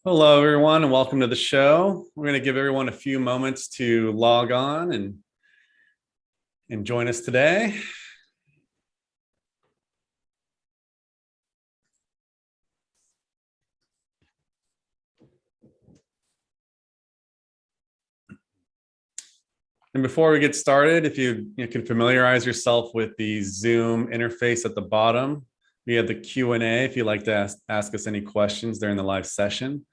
Hello, everyone, and welcome to the show. We're going to give everyone a few moments to log on and join us today. And before we get started, if you can familiarize yourself with the Zoom interface at the bottom, we have the Q&A if you'd like to ask us any questions during the live session,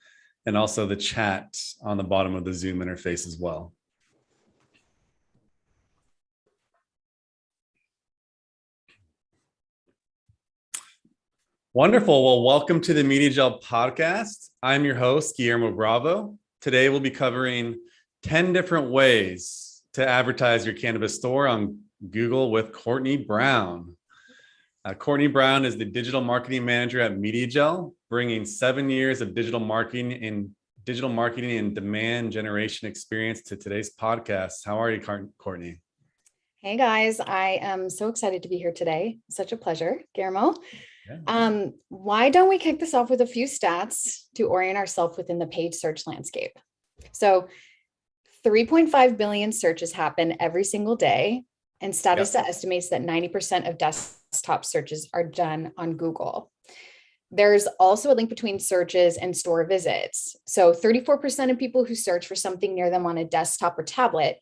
and also the chat on the bottom of the Zoom interface as well. Wonderful. Well, welcome to the Mediajel podcast. I'm your host, Guillermo Bravo. Today, we'll be covering 10 different ways to advertise your cannabis store on Google with Courtney Brown. Courtney Brown is the digital marketing manager at Mediajel, bringing 7 years of digital marketing and demand generation experience to today's podcast. How are you, Courtney? Hey guys, I am so excited to be here today. Such a pleasure, Guillermo. Yeah. Why don't we kick this off with a few stats to orient ourselves within the paid search landscape? So 3.5 billion searches happen every single day, and Statista estimates that 90% of desktop searches are done on Google. There's also a link between searches and store visits. So 34% of people who search for something near them on a desktop or tablet,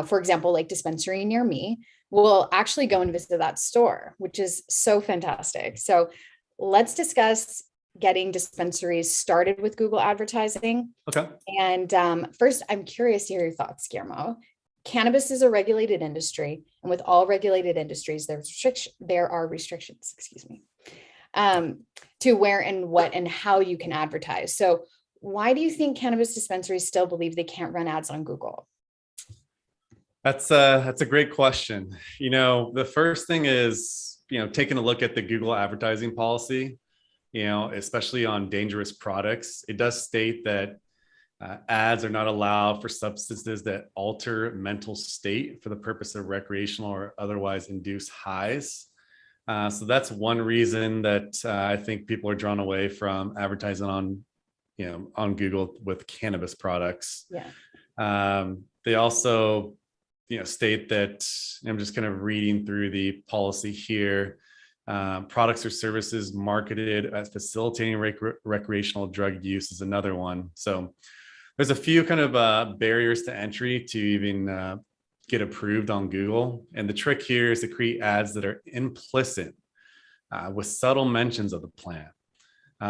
for example, like dispensary near me, will actually go and visit that store, which is so fantastic. So let's discuss getting dispensaries started with Google advertising. Okay. And first, I'm curious to hear your thoughts, Guillermo. Cannabis is a regulated industry, and with all regulated industries, there are restrictions, to where and what and how you can advertise. So why do you think cannabis dispensaries still believe they can't run ads on Google? That's a great question. The first thing is, taking a look at the Google advertising policy, especially on dangerous products. It does state that ads are not allowed for substances that alter mental state for the purpose of recreational or otherwise induce highs. So that's one reason that I think people are drawn away from advertising on Google with cannabis products. Yeah. They also state that, I'm just kind of reading through the policy here, products or services marketed as facilitating recreational drug use is another one. So there's a few kind of barriers to entry to even get approved on Google. And the trick here is to create ads that are implicit with subtle mentions of the plant.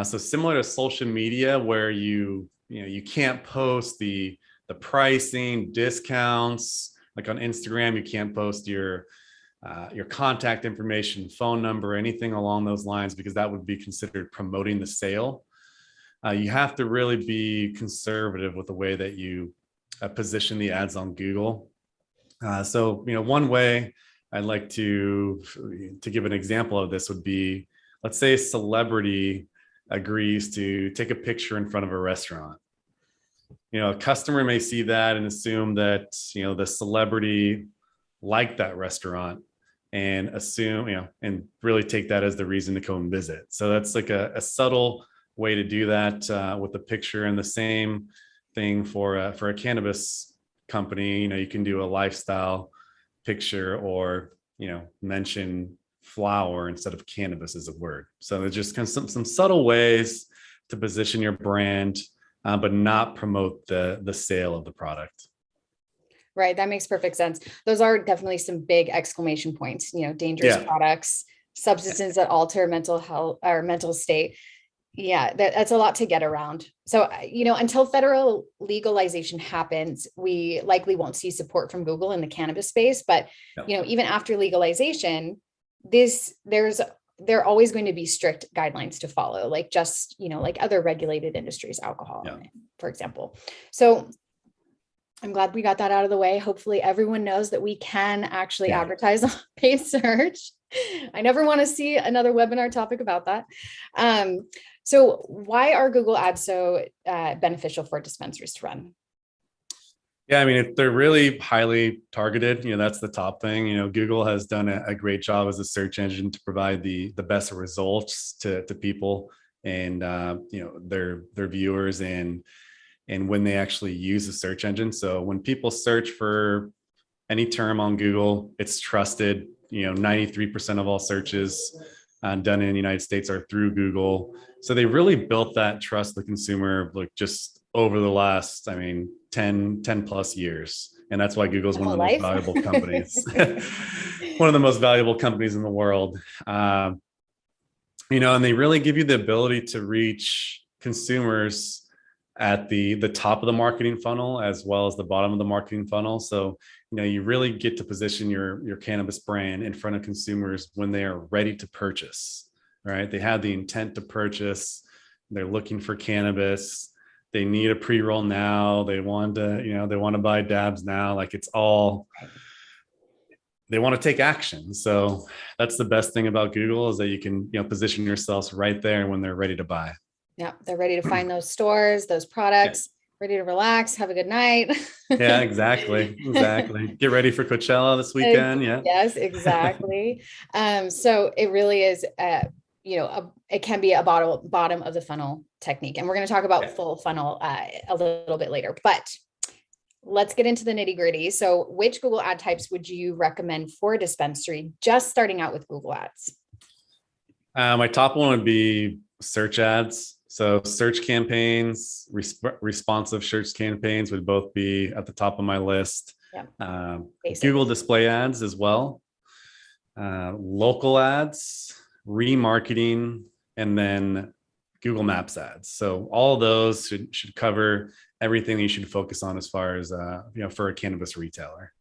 So similar to social media, where you can't post the pricing, discounts. Like on Instagram, you can't post your contact information, phone number, anything along those lines, because that would be considered promoting the sale. You have to really be conservative with the way that you position the ads on Google. So one way I'd like to give an example of this would be, let's say a celebrity agrees to take a picture in front of a restaurant. A customer may see that and assume that, the celebrity liked that restaurant and assume, and really take that as the reason to go and visit. So that's like a subtle way to do that with the picture. And the same thing for a cannabis company. You can do a lifestyle picture or, mention flower instead of cannabis as a word. So there's just kind of some subtle ways to position your brand, but not promote the sale of the product. Right. That makes perfect sense. Those are definitely some big exclamation points, dangerous products, substances that alter mental health or mental state. Yeah, that's a lot to get around. So, until federal legalization happens, we likely won't see support from Google in the cannabis space. But, even after legalization, there are always going to be strict guidelines to follow, like just, like other regulated industries, alcohol, for example. So I'm glad we got that out of the way. Hopefully everyone knows that we can actually advertise on paid search. I never want to see another webinar topic about that. So why are Google ads so beneficial for dispensaries to run? Yeah, I mean, if they're really highly targeted, that's the top thing. Google has done a great job as a search engine to provide the best results to people and their viewers and when they actually use the search engine. So when people search for any term on Google, it's trusted. 93% of all searches done in the United States are through Google. So they really built that trust of the consumer like just over the last, 10 plus years. And that's why Google's one of the most valuable companies, one of the most valuable companies in the world. And they really give you the ability to reach consumers at the top of the marketing funnel as well as the bottom of the marketing funnel. So you really get to position your cannabis brand in front of consumers when they are ready to purchase, right? They have the intent to purchase, they're looking for cannabis, they need a pre-roll now, they want to buy dabs now. Like it's all, they want to take action. So that's the best thing about Google, is that you can position yourselves right there when they're ready to buy. Yeah, they're ready to find those stores, those products, ready to relax, have a good night. Yeah, exactly. Get ready for Coachella this weekend. Yeah. Yes, exactly. So it really is, it can be a bottom of the funnel technique. And we're going to talk about full funnel a little bit later, but let's get into the nitty gritty. So which Google ad types would you recommend for a dispensary just starting out with Google ads? My top one would be search ads. So search campaigns, responsive search campaigns would both be at the top of my list. Yeah. Google display ads as well, local ads, remarketing, and then Google Maps ads. So all of those should cover everything you should focus on as far as for a cannabis retailer.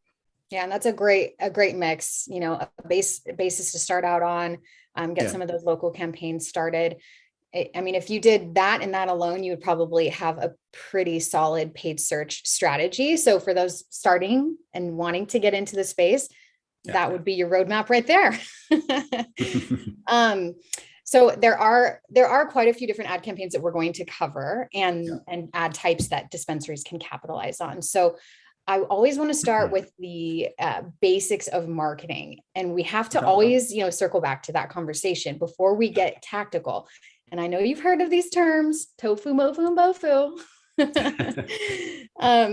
Yeah, and that's a great mix. A basis to start out on. Get some of those local campaigns started. If you did that and that alone, you would probably have a pretty solid paid search strategy. So for those starting and wanting to get into the space, that would be your roadmap right there. So there are quite a few different ad campaigns that we're going to cover and ad types that dispensaries can capitalize on. So I always want to start with the basics of marketing, and we have to always, circle back to that conversation before we get tactical. And I know you've heard of these terms, tofu, mofu, and bofu.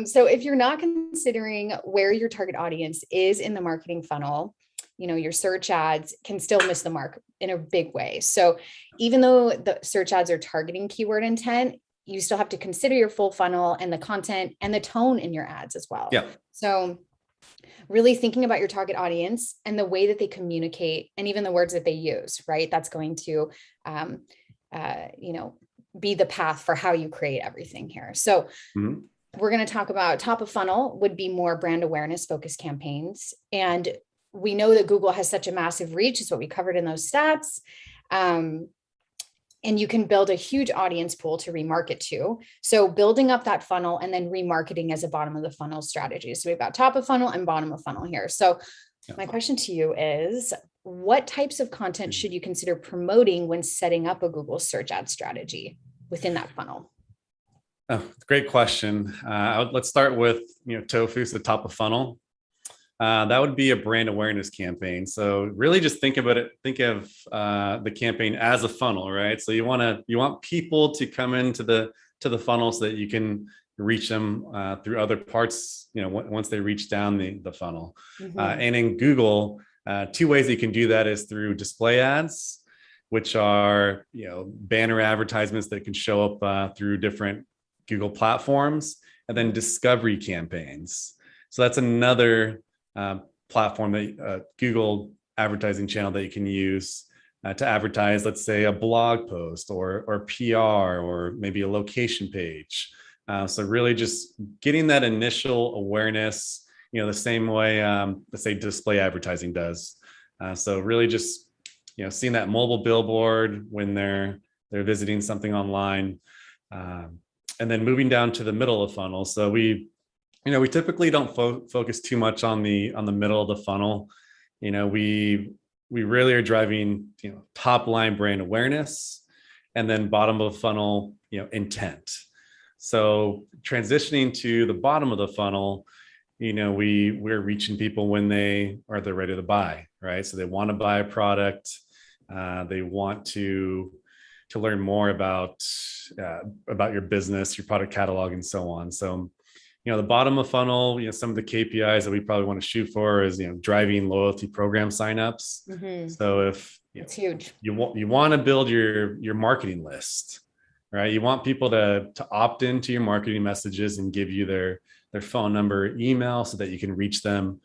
So if you're not considering where your target audience is in the marketing funnel, your search ads can still miss the mark in a big way. So even though the search ads are targeting keyword intent, you still have to consider your full funnel and the content and the tone in your ads as well. Yeah. So really thinking about your target audience and the way that they communicate and even the words that they use, right? That's going to, be the path for how you create everything here. So we're going to talk about top of funnel would be more brand awareness focused campaigns. And we know that Google has such a massive reach. Is what we covered in those stats. And you can build a huge audience pool to remarket to. So building up that funnel and then remarketing as a bottom of the funnel strategy. So we've got top of funnel and bottom of funnel here. So my question to you is, what types of content should you consider promoting when setting up a Google search ad strategy within that funnel? Oh, great question. Let's start with, tofu, so top of funnel. That would be a brand awareness campaign. So really just think of the campaign as a funnel, right? So you want people to come into the funnel so that you can reach them through other parts, once they reach down the funnel. And in Google, two ways that you can do that is through display ads, which are, banner advertisements that can show up through different Google platforms, and then discovery campaigns. So that's another platform that Google advertising channel that you can use to advertise, let's say, a blog post or PR or maybe a location page. So really just getting that initial awareness, the same way, let's say, display advertising does. So really just, seeing that mobile billboard when they're visiting something online, and then moving down to the middle of the funnel. So we typically don't focus too much on the middle of the funnel. We really are driving, top line brand awareness, and then bottom of the funnel, intent. So transitioning to the bottom of the funnel, we're reaching people when they're ready to buy, right? So they want to buy a product. They want to, to learn more about your business, your product catalog, and so on. So, the bottom of funnel, some of the KPIs that we probably want to shoot for is, driving loyalty program signups. So if it's huge, you want to build your marketing list, right? You want people to opt into your marketing messages and give you their phone number, email, so that you can reach them,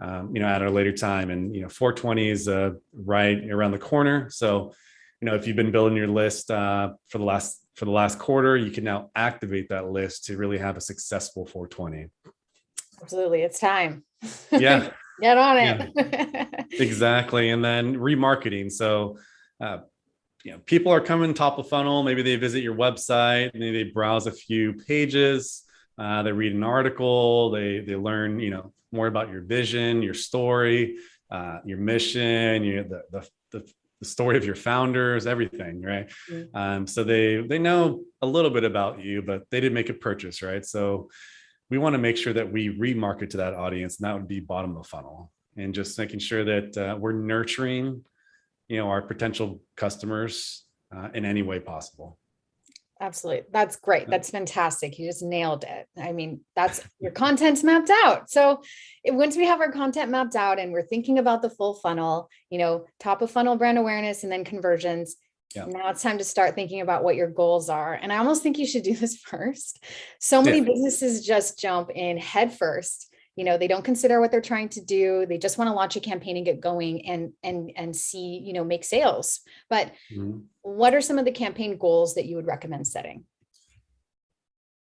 at a later time. And 420 is right around the corner. So, if you've been building your list for the last quarter, you can now activate that list to really have a successful 420. Absolutely, it's time. Yeah, get on it. Exactly. And then remarketing. So, people are coming top of funnel. Maybe they visit your website, maybe they browse a few pages, they read an article, they learn, more about your vision, your story, your mission, the story of your founders, everything, right? So they know a little bit about you, but they didn't make a purchase, right? So we want to make sure that we remarket to that audience, and that would be bottom of funnel, and just making sure that we're nurturing, our potential customers in any way possible. Absolutely. That's great. That's fantastic. You just nailed it. I mean, that's your content's mapped out. So once we have our content mapped out and we're thinking about the full funnel, top of funnel brand awareness and then conversions, now it's time to start thinking about what your goals are. And I almost think you should do this first. So many businesses just jump in head first. They don't consider what they're trying to do. They just want to launch a campaign and get going and see, make sales. But what are some of the campaign goals that you would recommend setting?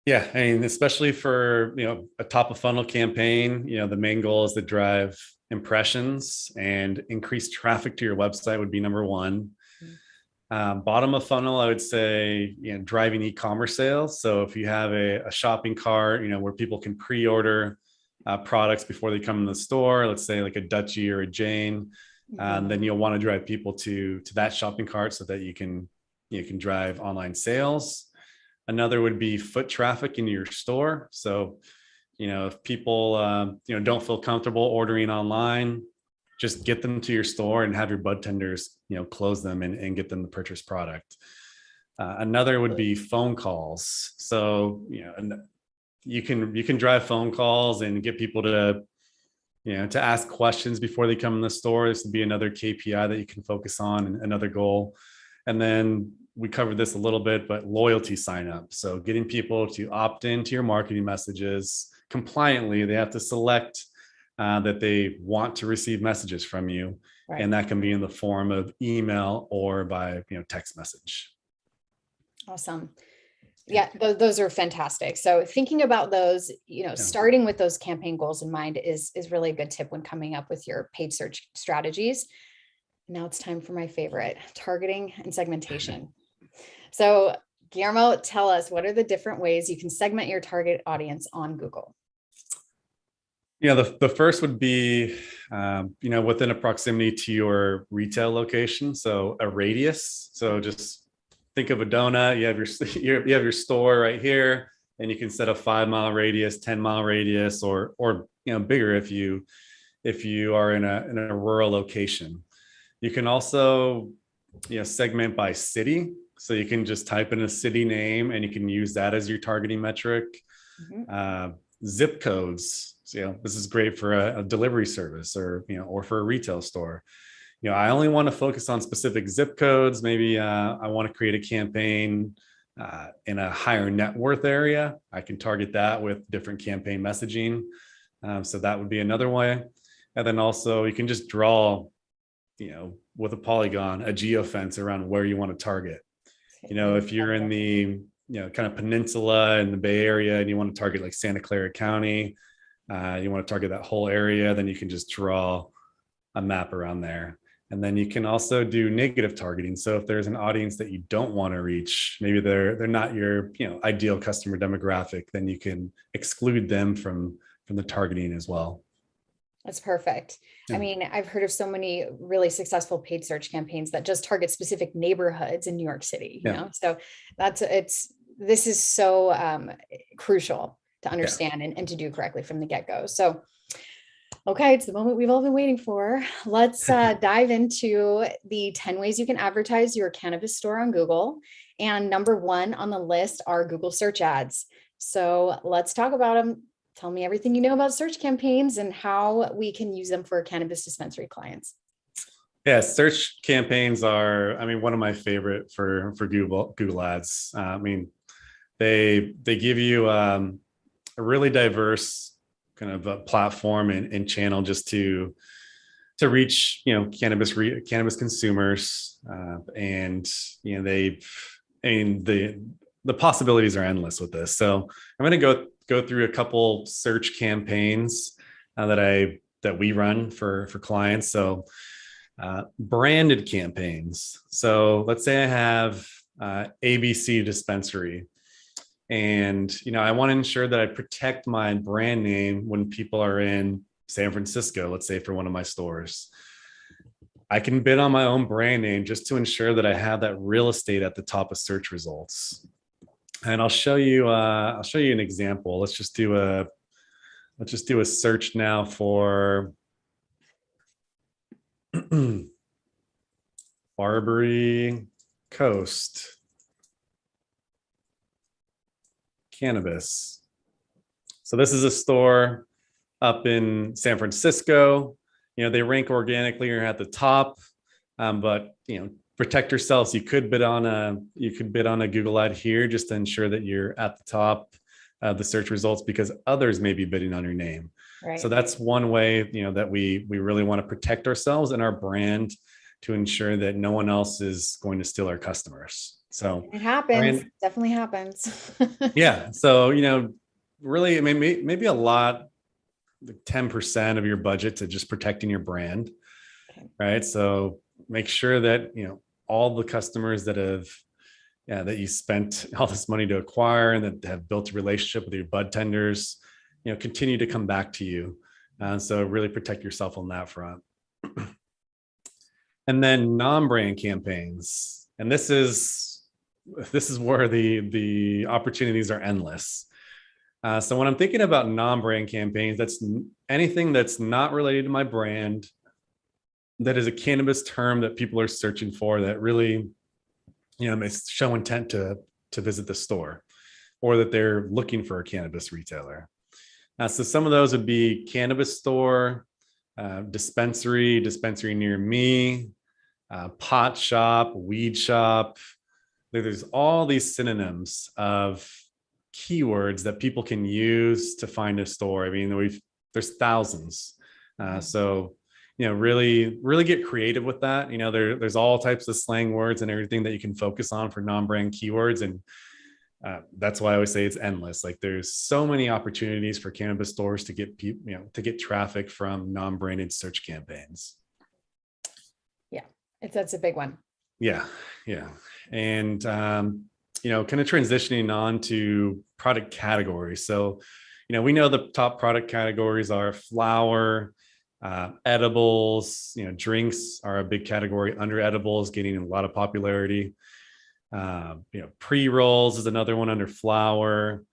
Yeah, I mean, especially for, a top of funnel campaign, the main goal is to drive impressions and increase traffic to your website would be number one. Bottom of funnel, I would say, driving e-commerce sales. So if you have a shopping cart, where people can pre-order products before they come in the store, let's say like a Dutchie or a Jane, then you'll want to drive people to that shopping cart so that you can drive online sales. Another would be foot traffic into your store. So, if people don't feel comfortable ordering online, just get them to your store and have your bud tenders close them and get them to purchase product. Another would be phone calls. So you can drive phone calls and get people to ask questions before they come in the store. This would be another KPI that you can focus on, and another goal. And then we covered this a little bit, but loyalty sign up. So getting people to opt into your marketing messages compliantly. They have to select that they want to receive messages from you. Right. And that can be in the form of email or by text message. Awesome. Yeah, those are fantastic. So thinking about those, starting with those campaign goals in mind is really a good tip when coming up with your paid search strategies. Now it's time for my favorite, targeting and segmentation. So Guillermo, tell us, what are the different ways you can segment your target audience on Google? The first would be, within a proximity to your retail location. So a radius. So just think of a donut. You have your store right here, and you can set a 5-mile radius, 10-mile radius, or bigger if you are in a rural location. You can also segment by city. So you can just type in a city name and you can use that as your targeting metric. Zip codes. So, this is great for a delivery service or for a retail store. I only want to focus on specific zip codes. Maybe I want to create a campaign in a higher net worth area. I can target that with different campaign messaging. So that would be another way. And then also you can just draw, with a polygon, a geofence around where you want to target. If you're in the kind of peninsula in the Bay Area and you want to target like Santa Clara County, you want to target that whole area, then you can just draw a map around there. And then you can also do negative targeting. So if there's an audience that you don't want to reach, maybe they're not your ideal customer demographic, then you can exclude them from the targeting as well. That's perfect. Yeah. I mean, I've heard of so many really successful paid search campaigns that just target specific neighborhoods in New York City, so this is so crucial to understand and to do correctly from the get-go. So Okay, it's the moment we've all been waiting for. Let's dive into the 10 ways you can advertise your cannabis store on Google. And number one on the list are Google search ads. So let's talk about them. Tell me everything you know about search campaigns and how we can use them for cannabis dispensary clients. Yeah, search campaigns are, I mean, one of my favorite for Google Ads. I mean, they give you a really diverse kind of a platform and channel just to reach cannabis consumers, and they, I mean, the possibilities are endless with this. So I'm going to go through a couple search campaigns that we run for clients. So branded campaigns. So let's say I have ABC dispensary, and I want to ensure that I protect my brand name when people are in San Francisco, let's say for one of my stores. I can bid on my own brand name just to ensure that I have that real estate at the top of search results. And I'll show you an example. Let's just do a search now for Barbary Coast Cannabis. So this is a store up in San Francisco. They rank organically or at the top, but protect yourselves. You could bid on a Google ad here just to ensure that you're at the top of the search results, because others may be bidding on your name. Right. So that's one way that we really want to protect ourselves and our brand to ensure that no one else is going to steal our customers. So it happens. Definitely happens. Yeah. So really, I mean, maybe a lot, 10% of your budget to just protecting your brand. Okay. Right. So make sure that, all the customers that you spent all this money to acquire and that have built a relationship with your bud tenders, continue to come back to you. So really protect yourself on that front. And then non-brand campaigns. And this is where the opportunities are endless. So when I'm thinking about non-brand campaigns, that's anything that's not related to my brand, that is a cannabis term that people are searching for, that really, may show intent to visit the store, or that they're looking for a cannabis retailer. So some of those would be cannabis store, dispensary near me, pot shop, weed shop. There's all these synonyms of keywords that people can use to find a store. I mean, there's thousands. So, really get creative with that. There's all types of slang words and everything that you can focus on for non-brand keywords. And that's why I always say it's endless. Like, there's so many opportunities for cannabis stores to get people, to get traffic from non-branded search campaigns. Yeah, that's a big one. Yeah. And, kind of transitioning on to product categories. So, we know the top product categories are flower, edibles, drinks are a big category under edibles, getting a lot of popularity. Pre-rolls is another one under flower,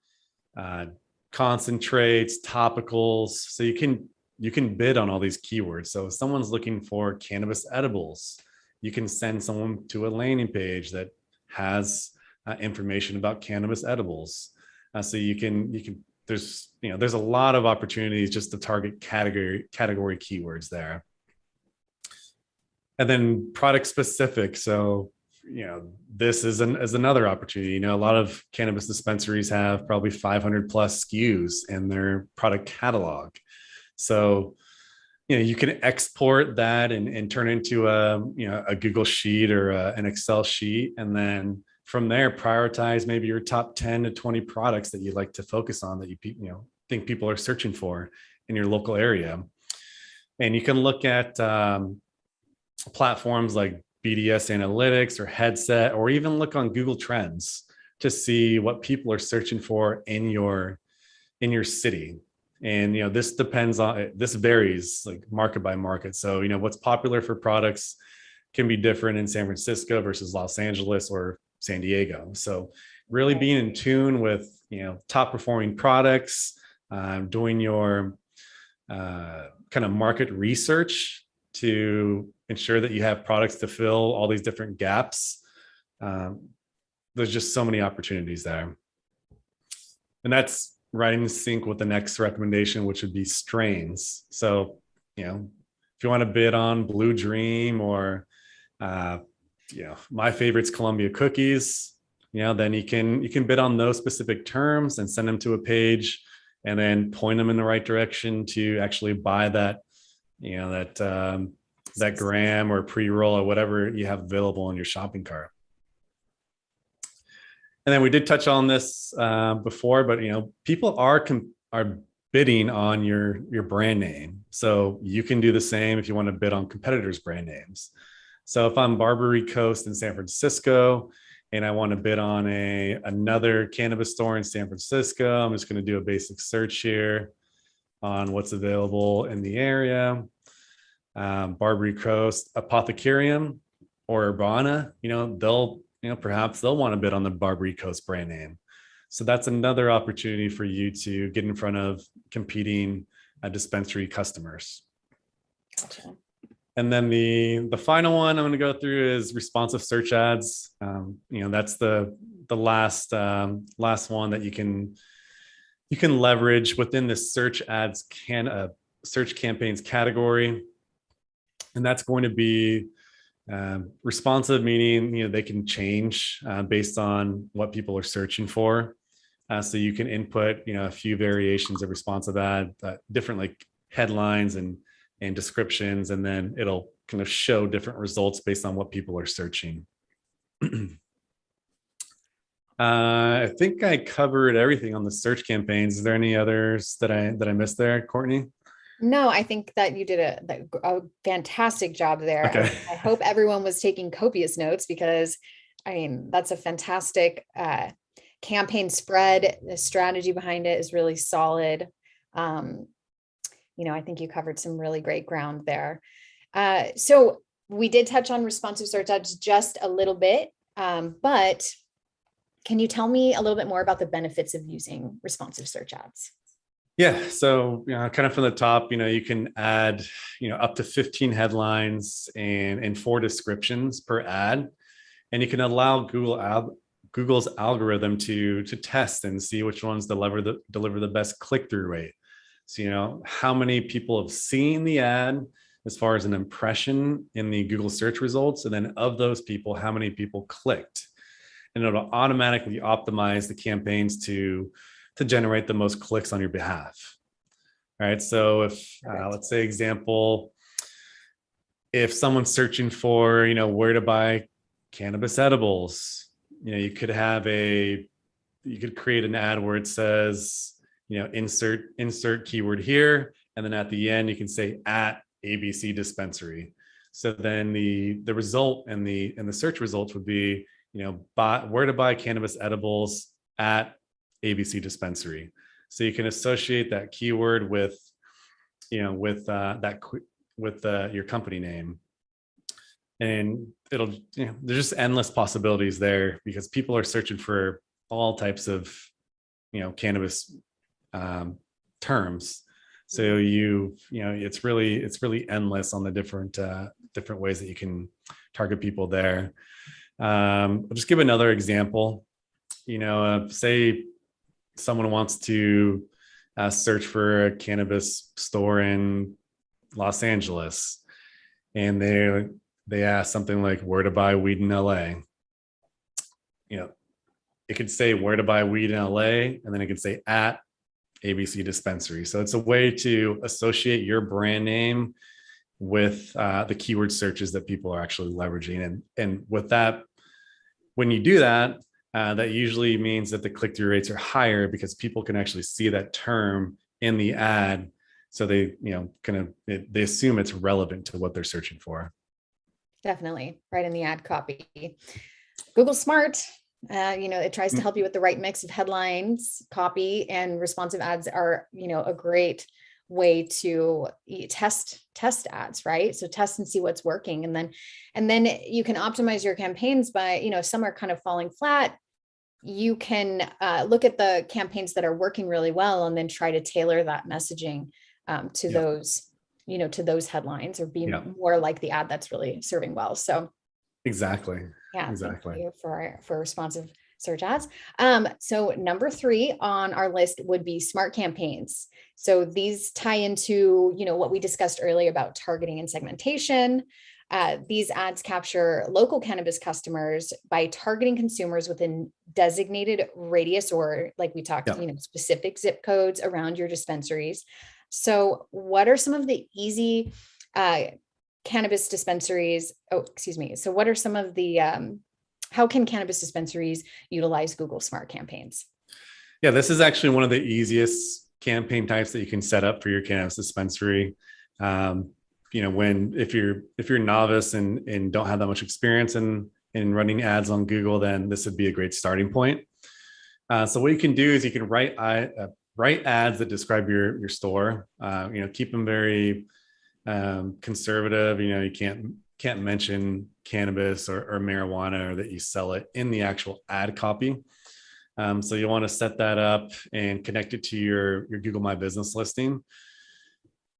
concentrates, topicals. So you can bid on all these keywords. So if someone's looking for cannabis edibles, you can send someone to a landing page that has information about cannabis edibles. So you can there's a lot of opportunities just to target category keywords there. And then product specific. So this is another opportunity. A lot of cannabis dispensaries have probably 500 plus SKUs in their product catalog. So you can export that and turn into a Google sheet or an Excel sheet, and then from there prioritize maybe your top 10 to 20 products that you'd like to focus on, that you think people are searching for in your local area. And you can look at platforms like BDS Analytics or Headset, or even look on Google Trends to see what people are searching for in your city. And this varies like market by market. So what's popular for products can be different in San Francisco versus Los Angeles or San Diego. So really being in tune with top performing products, doing your kind of market research to ensure that you have products to fill all these different gaps. There's just so many opportunities there. And that's right in sync with the next recommendation, which would be strains. So, if you want to bid on Blue Dream or, my favorite's Columbia cookies, then you can bid on those specific terms and send them to a page and then point them in the right direction to actually buy that, that gram or pre-roll or whatever you have available in your shopping cart. And then we did touch on this before, but people are bidding on your brand name. So you can do the same if you want to bid on competitors' brand names. So if I'm Barbary Coast in San Francisco and I want to bid on another cannabis store in San Francisco, I'm just going to do a basic search here on what's available in the area. Barbary Coast Apothecarium or Urbana, perhaps they'll want to bid on the Barbary Coast brand name. So that's another opportunity for you to get in front of competing dispensary customers. Gotcha. And then the final one I'm going to go through is responsive search ads. That's the last one that you can leverage within the search ads search campaigns category. And that's going to be responsive, meaning they can change based on what people are searching for. So you can input a few variations of responsive ad, different like headlines and descriptions, and then it'll kind of show different results based on what people are searching. I think I covered everything on the search campaigns. Is there any others that I missed there, Courtney? No, I think that you did a fantastic job there. Okay. I hope everyone was taking copious notes because, that's a fantastic campaign spread. The strategy behind it is really solid. I think you covered some really great ground there. So we did touch on responsive search ads just a little bit, but can you tell me a little bit more about the benefits of using responsive search ads? Yeah. So, kind of from the top, you can add, up to 15 headlines and 4 descriptions per ad. And you can allow Google's algorithm to test and see which ones deliver the best click-through rate. So, how many people have seen the ad as far as an impression in the Google search results. And then of those people, how many people clicked? And it'll automatically optimize the campaigns to generate the most clicks on your behalf. All right. So if let's say example, if someone's searching for, where to buy cannabis edibles, you could create an ad where it says, insert keyword here. And then at the end, you can say at ABC dispensary. So then the result and the search results would be, where to buy cannabis edibles at ABC dispensary. So you can associate that keyword with your company name, and there's just endless possibilities there because people are searching for all types of cannabis terms. So it's really endless on the different ways that you can target people there. I'll just give another example. Say someone wants to search for a cannabis store in Los Angeles, and they ask something like where to buy weed in LA. It could say where to buy weed in LA, and then it could say at ABC dispensary. So it's a way to associate your brand name with the keyword searches that people are actually leveraging. And with that, when you do that, that usually means that the click-through rates are higher because people can actually see that term in the ad. So they, they assume it's relevant to what they're searching for. Definitely. Right in the ad copy. Google Smart, it tries to help you with the right mix of headlines, copy, and responsive ads are, a great way to test ads, right? So test and see what's working. And then you can optimize your campaigns by, some are kind of falling flat. You can look at the campaigns that are working really well and then try to tailor that messaging to Yeah. those, to those headlines, or be Yeah. more like the ad that's really serving well. So Exactly. yeah, thank Exactly. you for responsive search ads. So number 3 on our list would be smart campaigns. So these tie into, what we discussed earlier about targeting and segmentation. These ads capture local cannabis customers by targeting consumers within designated radius, or like we talked, Yeah. specific zip codes around your dispensaries. So what are some of the easy cannabis dispensaries? Oh, excuse me. So what are some of the, how can cannabis dispensaries utilize Google Smart campaigns? Yeah, this is actually one of the easiest campaign types that you can set up for your cannabis dispensary. If you're novice and don't have that much experience in running ads on Google, then this would be a great starting point. So what you can do is you can write ads that describe your store. Keep them very conservative. You can't mention cannabis or marijuana, or that you sell it in the actual ad copy. So you want to set that up and connect it to your Google My Business listing.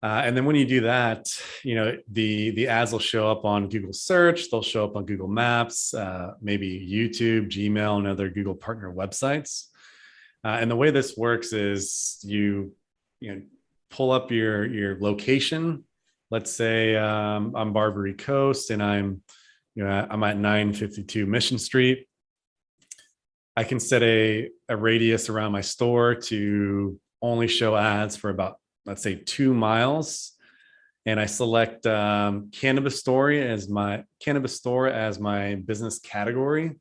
And then when you do that, the ads will show up on Google search. They'll show up on Google Maps, maybe YouTube, Gmail, and other Google partner websites. And the way this works is you pull up your location. Let's say I'm Barbary Coast and I'm at 952 Mission Street. I can set a radius around my store to only show ads for about, let's say, 2 miles. And I select cannabis store as my business category.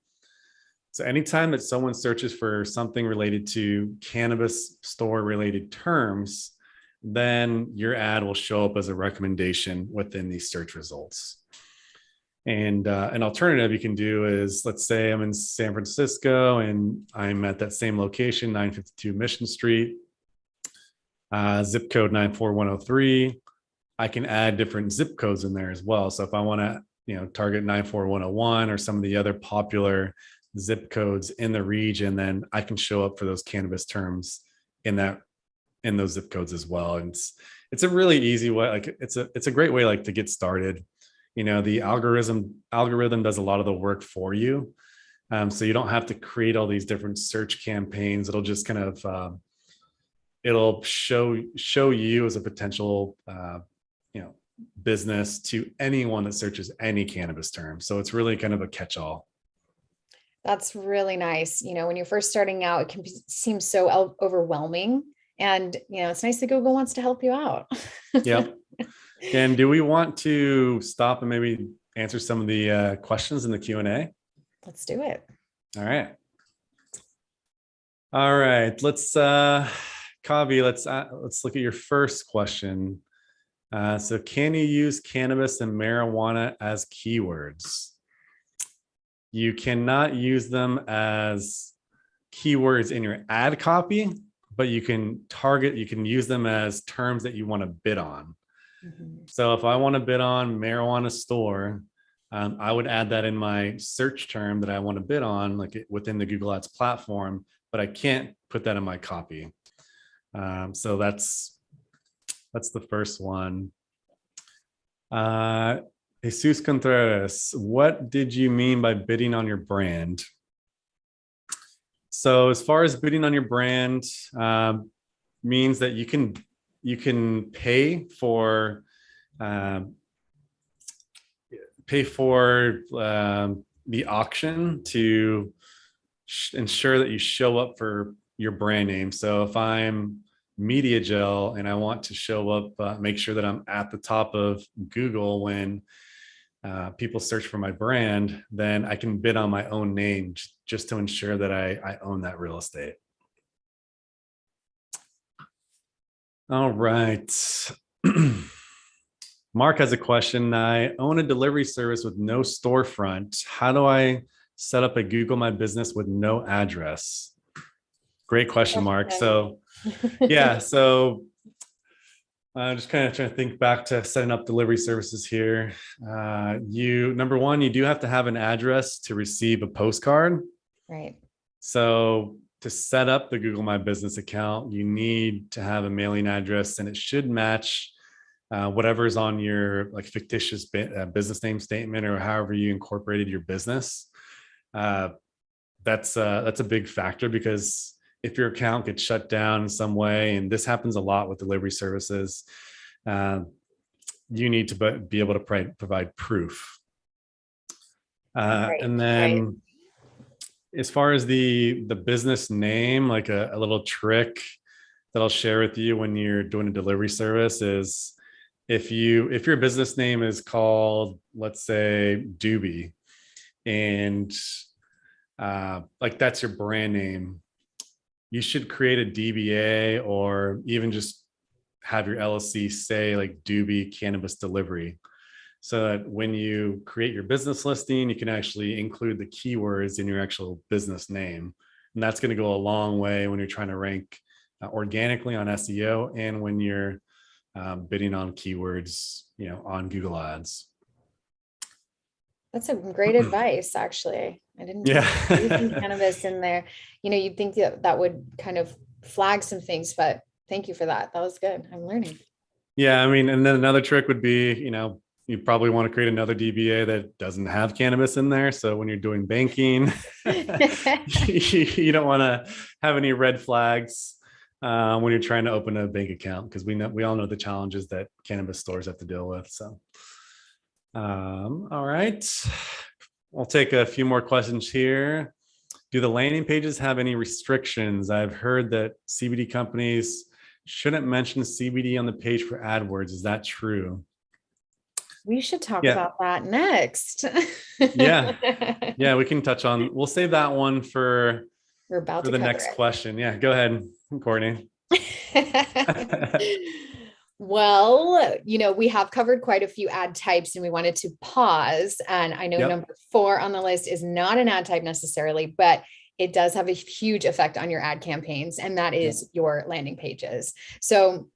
So anytime that someone searches for something related to cannabis store related terms, then your ad will show up as a recommendation within these search results. And an alternative you can do is, let's say I'm in San Francisco and I'm at that same location, 952 Mission Street, zip code 94103. I can add different zip codes in there as well. So if I want to, target 94101 or some of the other popular zip codes in the region, then I can show up for those cannabis terms in those zip codes as well. And it's a really easy way. Like it's a great way to get started. The algorithm does a lot of the work for you. So you don't have to create all these different search campaigns. It'll just kind of, it'll show you as a potential, business to anyone that searches any cannabis term. So it's really kind of a catch-all. That's really nice. When you're first starting out, it can seem so overwhelming, and, it's nice that Google wants to help you out. Yeah. And do we want to stop and maybe answer some of the questions in the Q&A? Let's do it. All right. Let's Kavi, let's look at your first question. So can you use cannabis and marijuana as keywords? You cannot use them as keywords in your ad copy, but you can use them as terms that you want to bid on. Mm-hmm. So if I want to bid on marijuana store, I would add that in my search term that I want to bid on, within the Google Ads platform, but I can't put that in my copy. So that's the first one. Jesus Contreras, what did you mean by bidding on your brand? So as far as bidding on your brand, means that you can pay for the auction to ensure that you show up for your brand name. So if I'm Mediajel and I want to show up, make sure that I'm at the top of Google when people search for my brand, then I can bid on my own name just to ensure that I own that real estate. All right. Mark has a question. I own a delivery service with no storefront. How do I set up a Google My Business with no address? Great question, Mark. So yeah, so just kind of trying to think back to setting up delivery services here. Number one, you do have to have an address to receive a postcard. Right. So to set up the Google My Business account, you need to have a mailing address, and it should match whatever's on your like fictitious business name statement or however you incorporated your business. That's a big factor, because if your account gets shut down in some way, and this happens a lot with delivery services, you need to be able to provide proof. And then as far as the business name, like a little trick that I'll share with you when you're doing a delivery service is, if your business name is called, let's say, Doobie, and like that's your brand name, you should create a DBA, or even just have your LLC say like Doobie Cannabis Delivery, so that when you create your business listing, you can actually include the keywords in your actual business name. And that's going to go a long way when you're trying to rank organically on SEO, and when you're bidding on keywords, on Google Ads. That's a great advice, actually. I didn't Yeah. cannabis in there. You'd think that would kind of flag some things, but thank you for that. That was good. I'm learning. Yeah. I mean, and then another trick would be, you probably want to create another DBA that doesn't have cannabis in there. So when you're doing banking, you don't want to have any red flags when you're trying to open a bank account, because we all know the challenges that cannabis stores have to deal with. So, all right, we'll take a few more questions here. Do the landing pages have any restrictions? I've heard that CBD companies shouldn't mention CBD on the page for AdWords. Is that true? We should talk about that next. Yeah, we can touch on. We'll save that one for the next question. Yeah, go ahead, Courtney. Well, we have covered quite a few ad types, and we wanted to pause. And I know number 4 on the list is not an ad type necessarily, but it does have a huge effect on your ad campaigns, and that is your landing pages. So,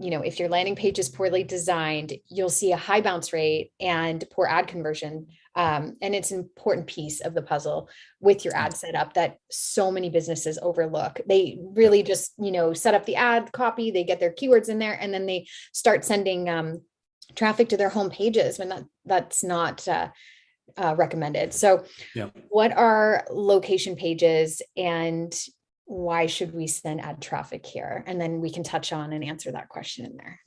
if your landing page is poorly designed, you'll see a high bounce rate and poor ad conversion. And it's an important piece of the puzzle with your ad setup that so many businesses overlook. They really just, set up the ad copy, they get their keywords in there, and then they start sending traffic to their home pages when that's not recommended. So what are location pages, and why should we send ad traffic here? And then we can touch on and answer that question in there.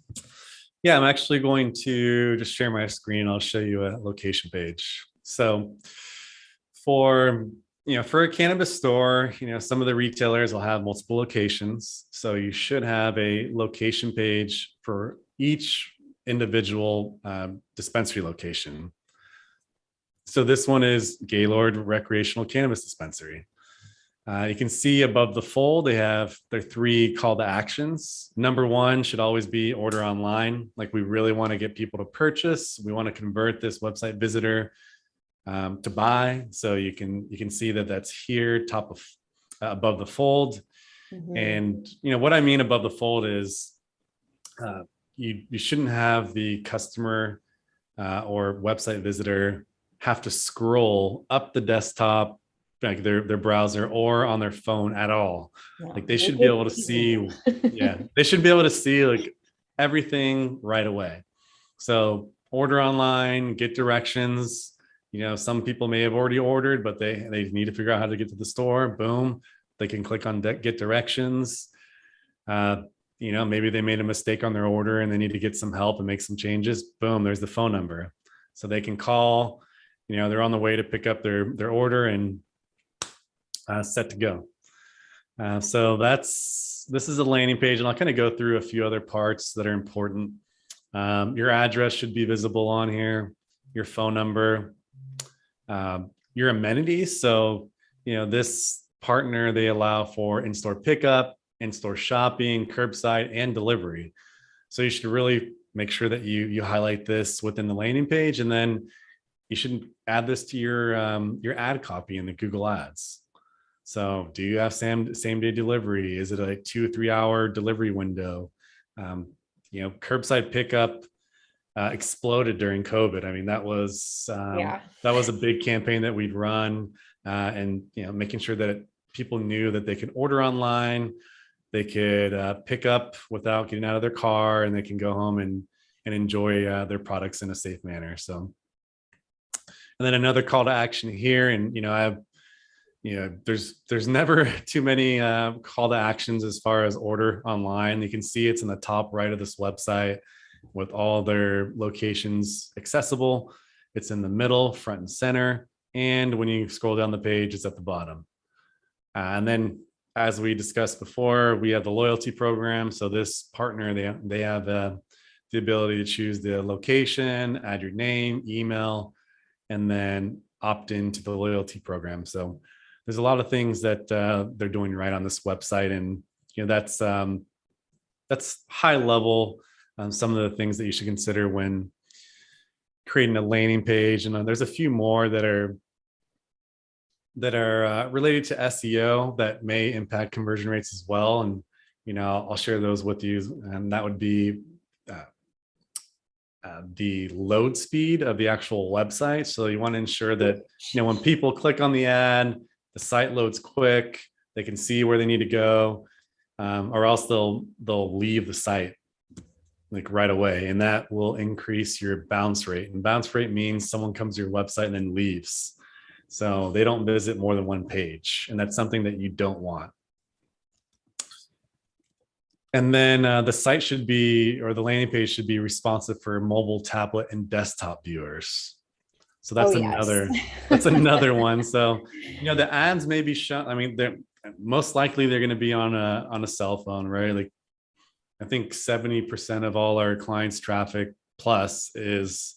Yeah, I'm actually going to just share my screen. I'll show you a location page. So for a cannabis store, some of the retailers will have multiple locations. So you should have a location page for each individual dispensary location. So this one is Gaylord Recreational Cannabis Dispensary. You can see above the fold, they have their 3 call to actions. Number 1 should always be order online. Like, we really want to get people to purchase. We want to convert this website visitor to buy. So you can see that that's here, top of above the fold. Mm-hmm. And what I mean above the fold is you shouldn't have the customer or website visitor have to scroll up the desktop, like their browser, or on their phone at all. Like, they should be able to see, they should be able to see like everything right away. So order online, get directions. Some people may have already ordered, but they need to figure out how to get to the store. Boom, they can click on get directions. Maybe they made a mistake on their order and they need to get some help and make some changes. Boom, there's the phone number. So they can call, they're on the way to pick up their order and set to go. So this is a landing page, and I'll kind of go through a few other parts that are important. Your address should be visible on here, your phone number, your amenities. So, this partner, they allow for in-store pickup, in-store shopping, curbside, and delivery. So you should really make sure that you highlight this within the landing page, and then you should add this to your ad copy in the Google Ads. So do you have same day delivery? Is it a 2 or 3 hour delivery window? Curbside pickup exploded during COVID. I mean, that was a big campaign that we'd run, and making sure that people knew that they could order online, they could pick up without getting out of their car, and they can go home and enjoy their products in a safe manner. So, and then another call to action here, and there's never too many call to actions as far as order online. You can see it's in the top right of this website with all their locations accessible. It's in the middle, front and center, and when you scroll down the page, it's at the bottom. And then, as we discussed before, we have the loyalty program. So this partner, they have the ability to choose the location, add your name, email, and then opt into the loyalty program. So there's a lot of things that they're doing right on this website, and that's high level. Some of the things that you should consider when creating a landing page, and there's a few more that are related to SEO that may impact conversion rates as well. And I'll share those with you, and that would be the load speed of the actual website. So you want to ensure that when people click on the ad, the site loads quick, they can see where they need to go, or else they'll leave the site like right away, and that will increase your bounce rate. And bounce rate means someone comes to your website and then leaves. So they don't visit more than one page, and that's something that you don't want. And then the site should be, or the landing page should be responsive for mobile, tablet, and desktop viewers. So that's that's another one. So, the ads may be shown. I mean, they're most likely they're going to be on a cell phone, right? Like, I think 70% of all our clients' traffic plus is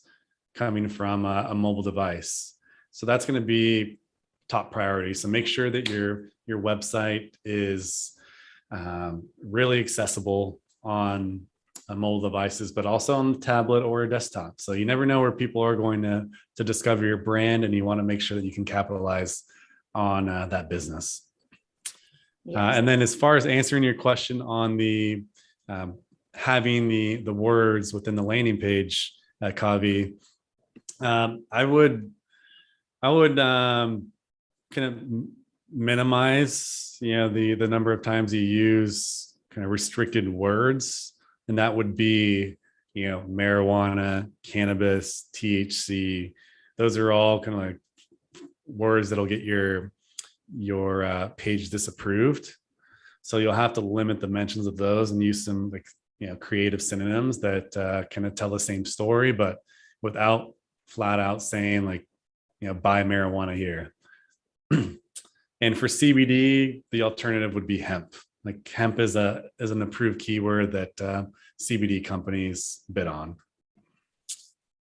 coming from a mobile device. So that's going to be top priority. So make sure that your website is really accessible on mobile devices, but also on the tablet or a desktop. So you never know where people are going to discover your brand, and you want to make sure that you can capitalize on that business. Yes. And then, as far as answering your question on the having the words within the landing page, Kavi, I would kind of minimize, the number of times you use kind of restricted words, and that would be, marijuana, cannabis, THC. Those are all kind of like words that'll get your page disapproved. So you'll have to limit the mentions of those and use some creative synonyms that kind of tell the same story, but without flat out saying buy marijuana here. And for CBD, the alternative would be hemp. Like, hemp is an approved keyword that CBD companies bid on.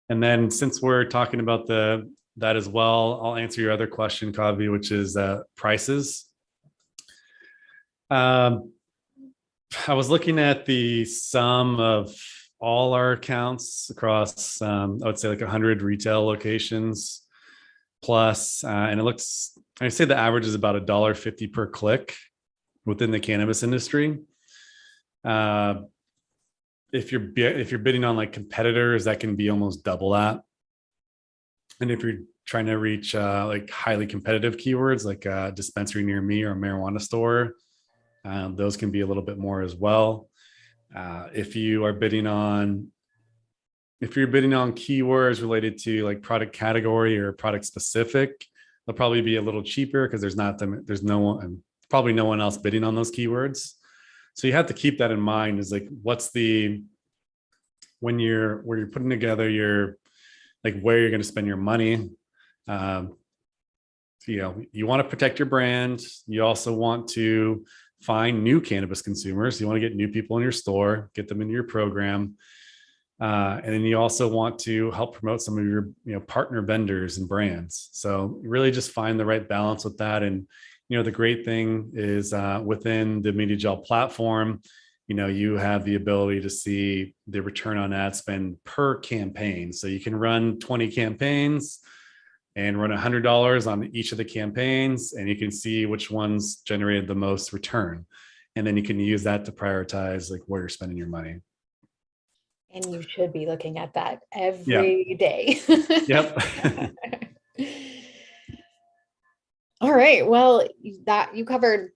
And then, since we're talking about that as well, I'll answer your other question, Kavi, which is prices. I was looking at the sum of all our accounts across, I would say 100 retail locations plus, and I'd say the average is about $1.50 per click within the cannabis industry. If you're bidding on competitors, that can be almost double that. And if you're trying to reach highly competitive keywords like a dispensary near me or a marijuana store, those can be a little bit more as well. If you're bidding on keywords related to product category or product specific, they'll probably be a little cheaper because there's probably no one else bidding on those keywords. So you have to keep that in mind, is when you're putting together your where you're going to spend your money. You want to protect your brand. You also want to find new cannabis consumers. You want to get new people in your store, get them into your program. And then you also want to help promote some of your partner vendors and brands. So really just find the right balance with that. And the great thing is within the Mediajel platform, you have the ability to see the return on ad spend per campaign. So you can run 20 campaigns and run $100 on each of the campaigns, and you can see which ones generated the most return. And then you can use that to prioritize where you're spending your money. And you should be looking at that every day. Yep. All right. Well, that you covered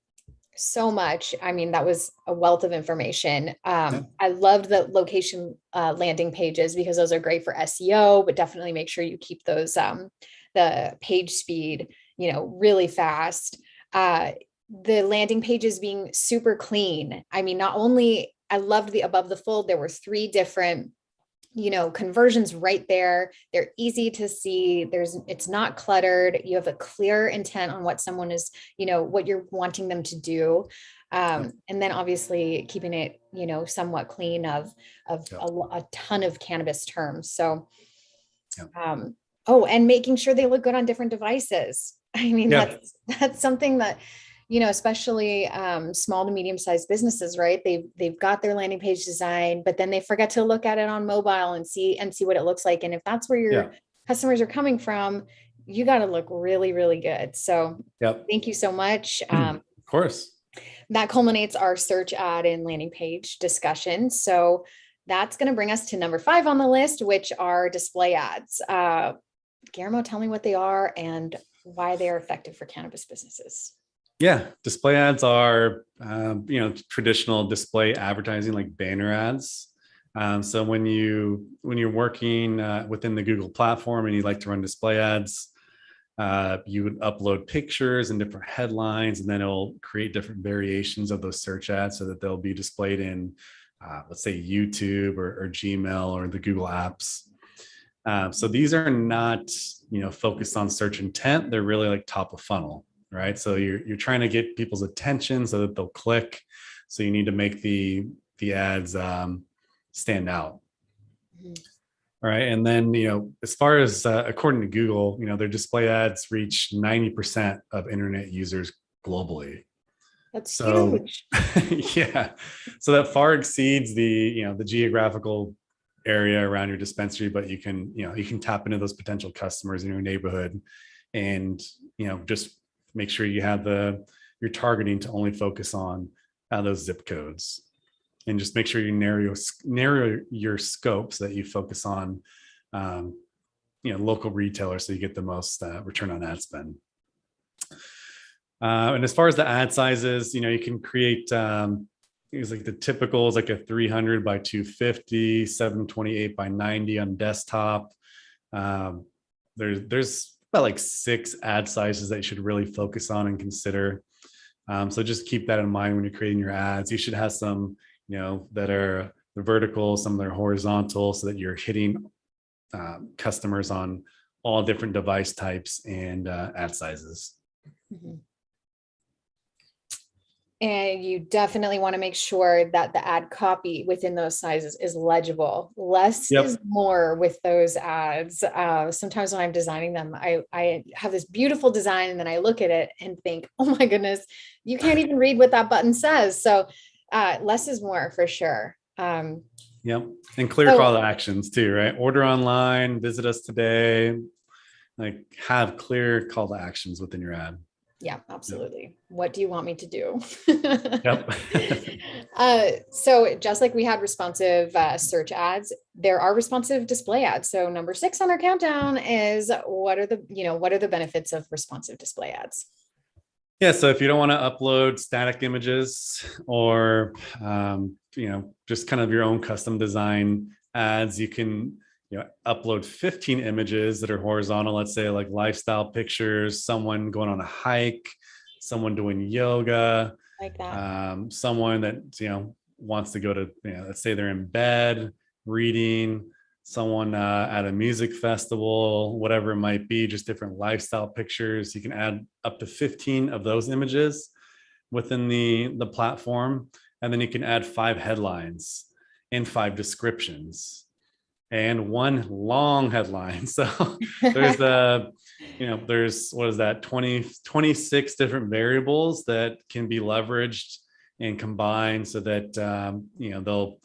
so much. I mean, that was a wealth of information. Yeah. I loved the location landing pages because those are great for SEO, but definitely make sure you keep those the page speed, really fast. The landing pages being super clean. I mean, not only I loved the above the fold, there were 3 different conversions right there. They're easy to see. It's not cluttered. You have a clear intent on what someone is, what you're wanting them to do. Yep. And then obviously keeping it, somewhat clean of Yep. a ton of cannabis terms. So, Yep. oh, and making sure they look good on different devices. I mean, Yeah. that's something that, especially small to medium sized businesses, right? They've got their landing page design, but then they forget to look at it on mobile and see what it looks like. And if that's where Yeah. your customers are coming from, you got to look really, really good. So Yep. thank you so much. Of course. That culminates our search ad and landing page discussion. So that's going to bring us to number 5 on the list, which are display ads. Guillermo, tell me what they are and why they are effective for cannabis businesses. Yeah, display ads are traditional display advertising like banner ads. So when you're working within the Google platform and you like to run display ads, you would upload pictures and different headlines, and then it'll create different variations of those search ads so that they'll be displayed in, let's say, YouTube or Gmail or the Google apps. So these are not focused on search intent. They're really like top of funnel. Right. So you're trying to get people's attention so that they'll click. So you need to make the ads stand out. Mm-hmm. All right. And then, as far as according to Google, their display ads reach 90% of internet users globally. That's huge. Yeah. So that far exceeds the geographical area around your dispensary, but you can tap into those potential customers in your neighborhood and, just make sure you have your targeting to only focus on those zip codes, and just make sure you narrow your scope so that you focus on local retailers so you get the most return on ad spend. And as far as the ad sizes, you can create it's like the typical is like a 300 by 250, 728 by 90 on desktop. There's about like 6 ad sizes that you should really focus on and consider. So just keep that in mind when you're creating your ads. You should have some, that are the vertical, some that are horizontal, so that you're hitting customers on all different device types and ad sizes. Mm-hmm. And you definitely want to make sure that the ad copy within those sizes is legible. Less is more with those ads. Sometimes when I'm designing them, I have this beautiful design and then I look at it and think, oh my goodness, you can't even read what that button says. So less is more for sure. Yep. And clear call to actions too, right? Order online, visit us today, like have clear call to actions within your ad. Yeah, absolutely. Yep. What do you want me to do? Yep. So just like we had responsive search ads, there are responsive display ads. So number 6 on our countdown is what are the benefits of responsive display ads? Yeah. So if you don't want to upload static images or, just kind of your own custom design ads, you can upload 15 images that are horizontal, let's say like lifestyle pictures, someone going on a hike, someone doing yoga, like that. Someone that, wants to go to, let's say they're in bed reading, someone at a music festival, whatever it might be, just different lifestyle pictures. You can add up to 15 of those images within the platform. And then you can add 5 headlines and 5 descriptions and 1 long headline. So there's there's, what is that, 26 different variables that can be leveraged and combined so that, they'll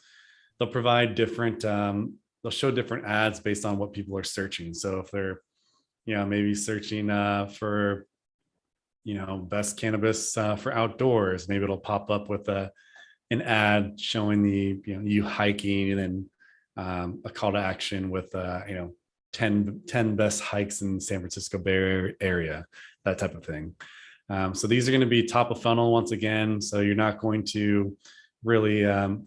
provide different, they'll show different ads based on what people are searching. So if they're, maybe searching for, best cannabis for outdoors, maybe it'll pop up with an ad showing you hiking, and then a call to action with 10 best hikes in San Francisco Bay Area. that type of thing. So these are going to be top of funnel once again. So you're not going to really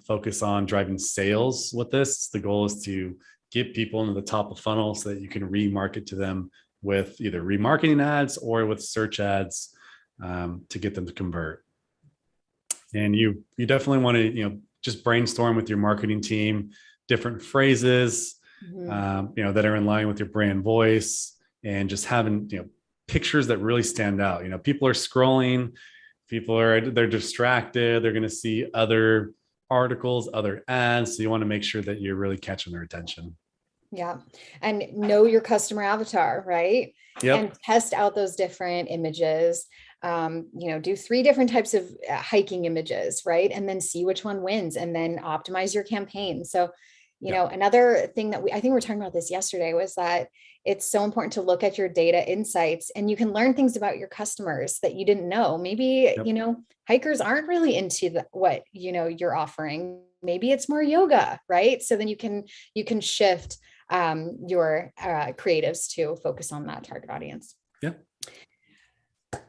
focus on driving sales with this. The goal is to get people into the top of funnel so that you can remarket to them with either remarketing ads or with search ads to get them to convert. And you definitely want to, just brainstorm with your marketing team, different phrases, that are in line with your brand voice, and just having, pictures that really stand out. People are scrolling, they're distracted. They're going to see other articles, other ads. So you want to make sure that you're really catching their attention. Yeah. And know your customer avatar, right? Yep. And test out those different images. Do 3 different types of hiking images, right? And then see which one wins, and then optimize your campaign. So, another thing that I think we were talking about this yesterday, was that it's so important to look at your data insights, and you can learn things about your customers that you didn't know. Maybe, hikers aren't really into what, you're offering. Maybe it's more yoga, right? So then you can shift your creatives to focus on that target audience. Yeah.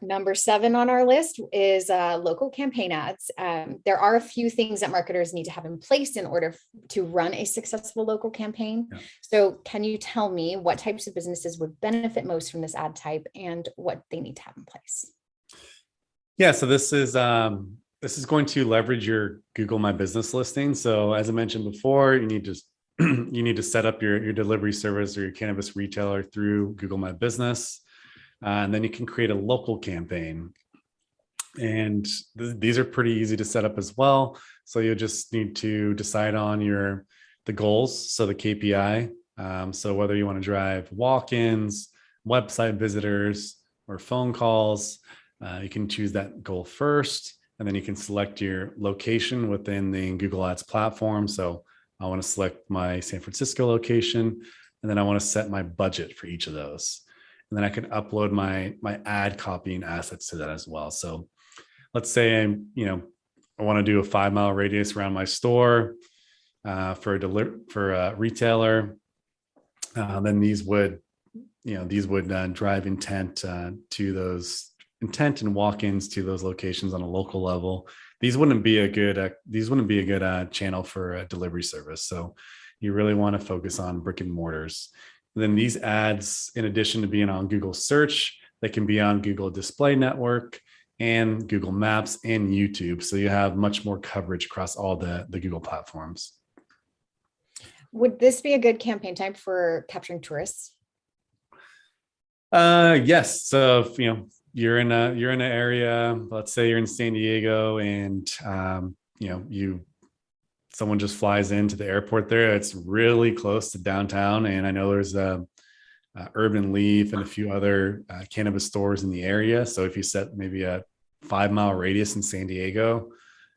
Number 7 on our list is local campaign ads. There are a few things that marketers need to have in place in order to run a successful local campaign. Yeah. So can you tell me what types of businesses would benefit most from this ad type and what they need to have in place? Yeah, so this is going to leverage your Google My Business listing. So as I mentioned before, you need to set up your delivery service or your cannabis retailer through Google My Business. And then you can create a local campaign. And these are pretty easy to set up as well. So you just need to decide on the goals. So the KPI. So whether you want to drive walk-ins, website visitors, or phone calls, you can choose that goal first. And then you can select your location within the Google Ads platform. So I want to select my San Francisco location, and then I want to set my budget for each of those. And then I can upload my ad copying assets to that as well. So let's say I want to do a 5-mile radius around my store for a retailer. Then these would drive intent and walk-ins to those locations on a local level. These wouldn't be a good channel for a delivery service. So you really want to focus on brick and mortars. Then these ads, in addition to being on Google search, they can be on Google Display Network and Google Maps and YouTube. So you have much more coverage across all the Google platforms. Would this be a good campaign type for capturing tourists? Yes. So if, you're in an area, let's say you're in San Diego, and someone just flies into the airport there. It's really close to downtown. And I know there's Urban Leaf and a few other cannabis stores in the area. So if you set maybe a 5-mile radius in San Diego,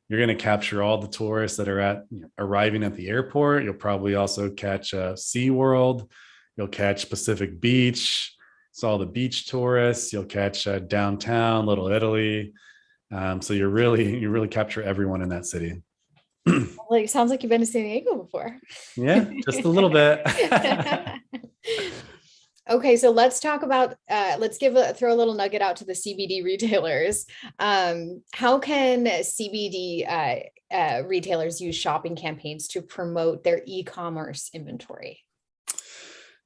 you're going to capture all the tourists that are arriving at the airport. You'll probably also catch SeaWorld. You'll catch Pacific Beach. So all the beach tourists. You'll catch downtown, Little Italy. So you really capture everyone in that city. Well, it sounds like you've been to San Diego before. Yeah, just a little bit. Okay, so let's talk about, throw a little nugget out to the CBD retailers. How can CBD retailers use shopping campaigns to promote their e-commerce inventory?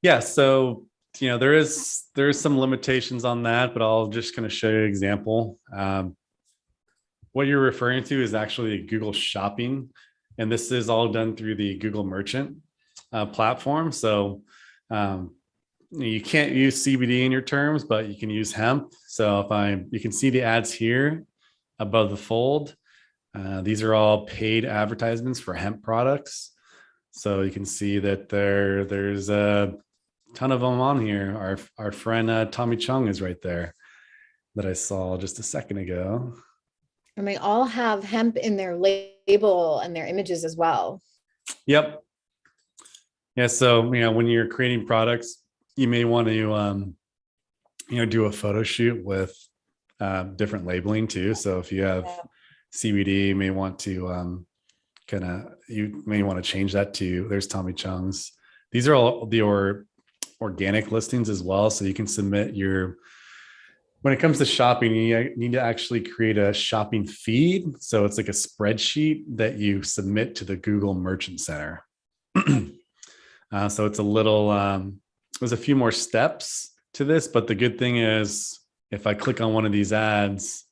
Yeah, so there is some limitations on that, but I'll just kind of show you an example. What you're referring to is actually Google Shopping, and this is all done through the Google Merchant platform. So you can't use CBD in your terms, but you can use hemp. So you can see the ads here above the fold. These are all paid advertisements for hemp products. So you can see that there's a ton of them on here. Our friend Tommy Chung is right there that I saw just a second ago. And they all have hemp in their label and their images as well. Yep. Yeah. So, when you're creating products, you may want to, do a photo shoot with different labeling too. So if you have CBD, you may want to change that to, there's Tommy Chung's. These are all the organic listings as well. So you can submit your When it comes to shopping, you need to actually create a shopping feed. So it's like a spreadsheet that you submit to the Google Merchant Center. So it's a little, there's a few more steps to this, but the good thing is if I click on one of these ads,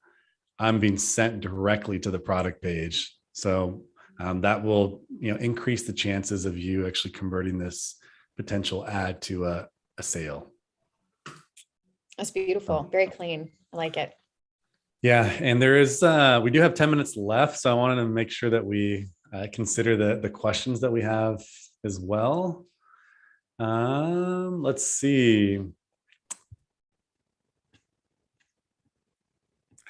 I'm being sent directly to the product page. So that will, increase the chances of you actually converting this potential ad to a sale. That's beautiful. Very clean. I like it. Yeah. And there is, we do have 10 minutes left. So I wanted to make sure that we consider the questions that we have as well. Let's see.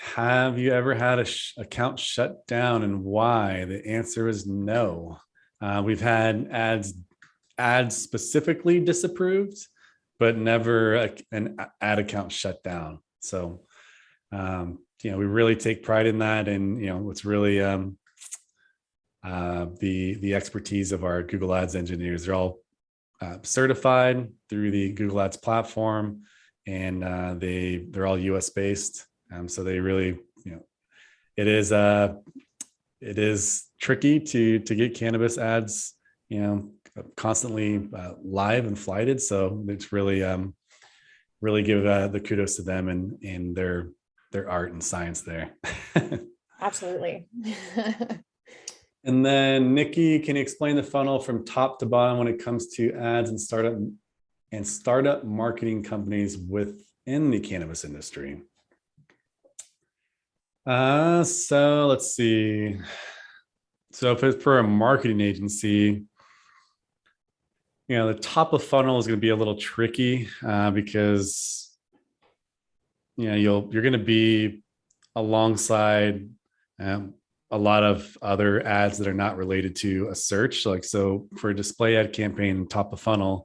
Have you ever had a account shut down and why? The answer is no. We've had ads specifically disapproved, but never an ad account shut down. So, we really take pride in that. And, it's really the expertise of our Google Ads engineers. They're all certified through the Google Ads platform, and they're all US based. So they really, it is tricky to get cannabis ads, constantly live and flighted. So it's really, really give the kudos to them and their art and science there. Absolutely. And then Nikki, can you explain the funnel from top to bottom when it comes to ads and startup marketing companies within the cannabis industry? So let's see. So if it's for a marketing agency, the top of funnel is going to be a little tricky because you're going to be alongside a lot of other ads that are not related to a search. So for a display ad campaign, top of funnel,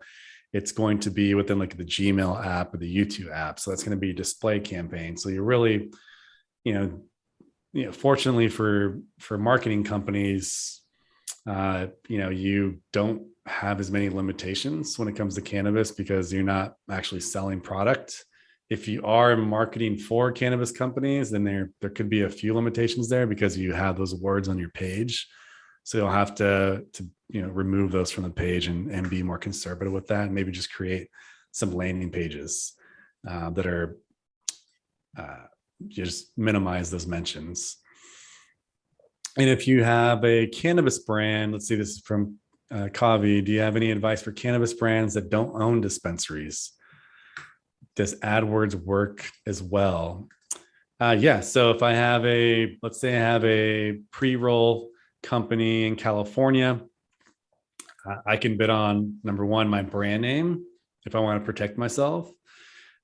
it's going to be within like the Gmail app or the YouTube app. So that's going to be a display campaign. So you're really, fortunately for marketing companies, you don't have as many limitations when it comes to cannabis because you're not actually selling product. If you are marketing for cannabis companies, then there could be a few limitations there because you have those words on your page. So you'll have to remove those from the page and be more conservative with that, and maybe just create some landing pages that are just minimize those mentions. And if you have a cannabis brand, let's see, this is from Kavi. Do you have any advice for cannabis brands that don't own dispensaries? Does AdWords work as well? Yeah. So if I have let's say I have a pre-roll company in California, I can bid on, number one, my brand name if I want to protect myself.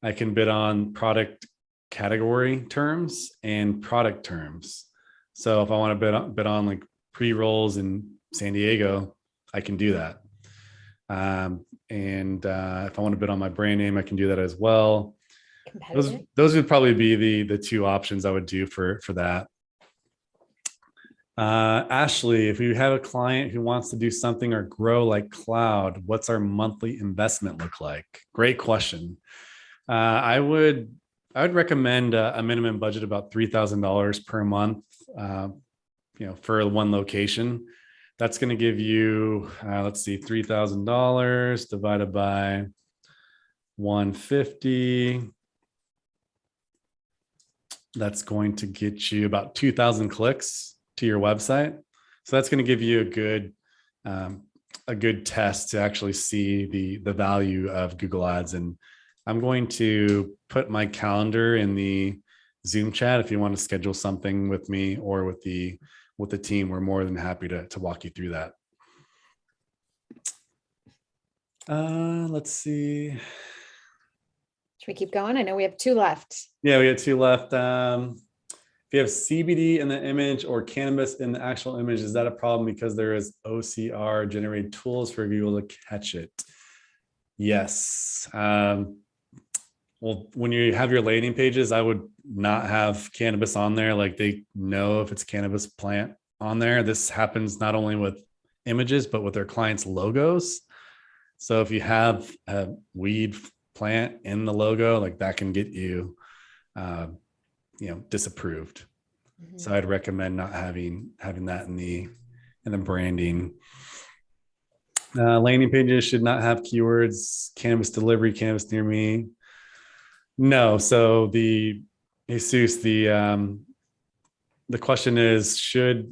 I can bid on product category terms and product terms. So if I want to bid on like pre-rolls in San Diego, I can do that. And if I want to bid on my brand name, I can do that as well. Those would probably be the two options I would do for that. Ashley, if we have a client who wants to do something or grow like cloud, what's our monthly investment look like? Great question. I would recommend a minimum budget about $3,000 per month, for one location. That's going to give you, let's see, $3,000 divided by 150. That's going to get you about 2,000 clicks to your website. So that's going to give you a good test to actually see the value of Google Ads. And I'm going to put my calendar in the Zoom chat. If you want to schedule something with me or with the team, we're more than happy to walk you through that. Let's see. Should we keep going? I know we have 2 left. Yeah, we got 2 left. If you have CBD in the image or cannabis in the actual image, is that a problem because there is OCR generated tools for Google to catch it? Yes. Well, when you have your landing pages, I would not have cannabis on there. Like, they know if it's a cannabis plant on there. This happens not only with images, but with their clients' logos. So if you have a weed plant in the logo, like, that can get you disapproved. Mhm. So I'd recommend not having that in the branding. Landing pages should not have keywords, cannabis delivery, cannabis near me. No. So the Jesus, the question is, should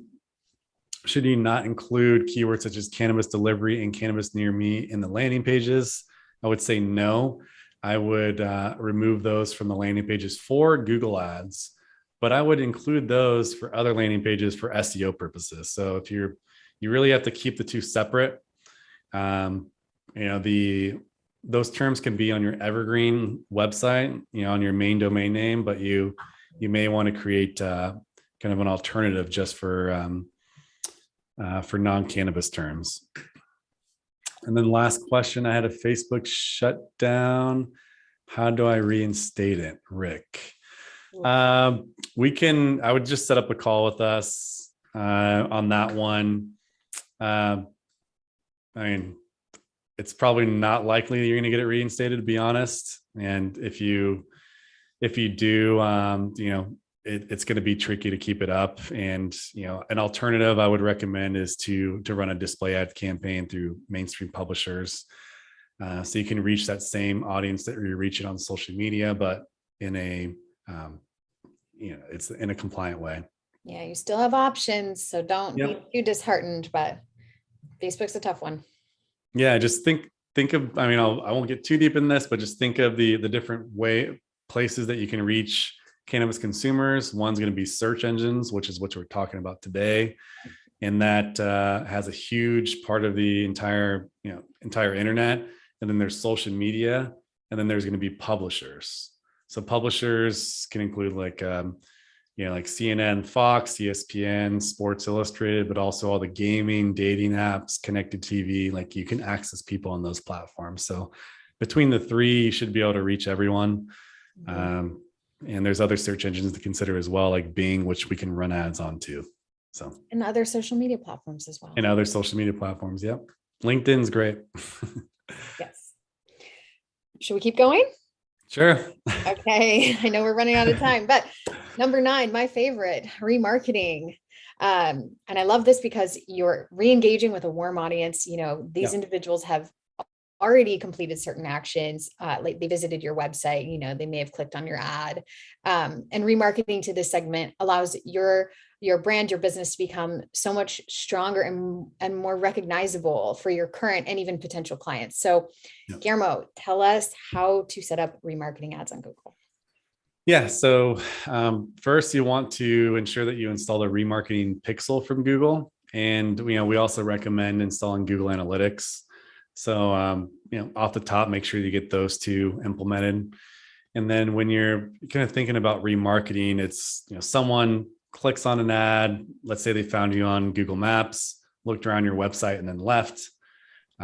you not include keywords such as cannabis delivery and cannabis near me in the landing pages? I would say no. I would remove those from the landing pages for Google ads, but I would include those for other landing pages for SEO purposes. So if you really have to keep the two separate. Those terms can be on your evergreen website, on your main domain name, but you may want to create kind of an alternative just for non-cannabis terms. And then last question, I had a Facebook shutdown. How do I reinstate it, Rick? I would just set up a call with us on that one. I mean, it's probably not likely that you're going to get it reinstated, to be honest. And if you do, it's going to be tricky to keep it up. And an alternative I would recommend is to run a display ad campaign through mainstream publishers, so you can reach that same audience that you're reaching on social media, but in a it's in a compliant way. Yeah, you still have options, so don't be too disheartened, but Facebook's a tough one. Yeah, just think of, I won't get too deep in this, but just think of the different places that you can reach cannabis consumers. One's going to be search engines, which is what we're talking about today. And that has a huge part of the entire internet. And then there's social media, and then there's going to be publishers. So publishers can include like CNN, Fox, ESPN, Sports Illustrated, but also all the gaming, dating apps, connected TV. Like, you can access people on those platforms. So between the three, you should be able to reach everyone. Mm-hmm. And there's other search engines to consider as well, like Bing, which we can run ads on too. So, and other social media platforms as well. And other social media platforms. Yep. LinkedIn's great. Yes. Should we keep going? Sure. Okay. I know we're running out of time, but number 9, my favorite, remarketing. And I love this because you're re-engaging with a warm audience. These individuals have already completed certain actions, like they visited your website, they may have clicked on your ad, and remarketing to this segment allows your brand, your business to become so much stronger and more recognizable for your current and even potential clients. So Guillermo, tell us how to set up remarketing ads on Google. Yeah. So first, you want to ensure that you install the remarketing pixel from Google. And, we also recommend installing Google Analytics. So, off the top, make sure you get those two implemented. And then when you're kind of thinking about remarketing, it's, someone clicks on an ad. Let's say they found you on Google Maps, looked around your website, and then left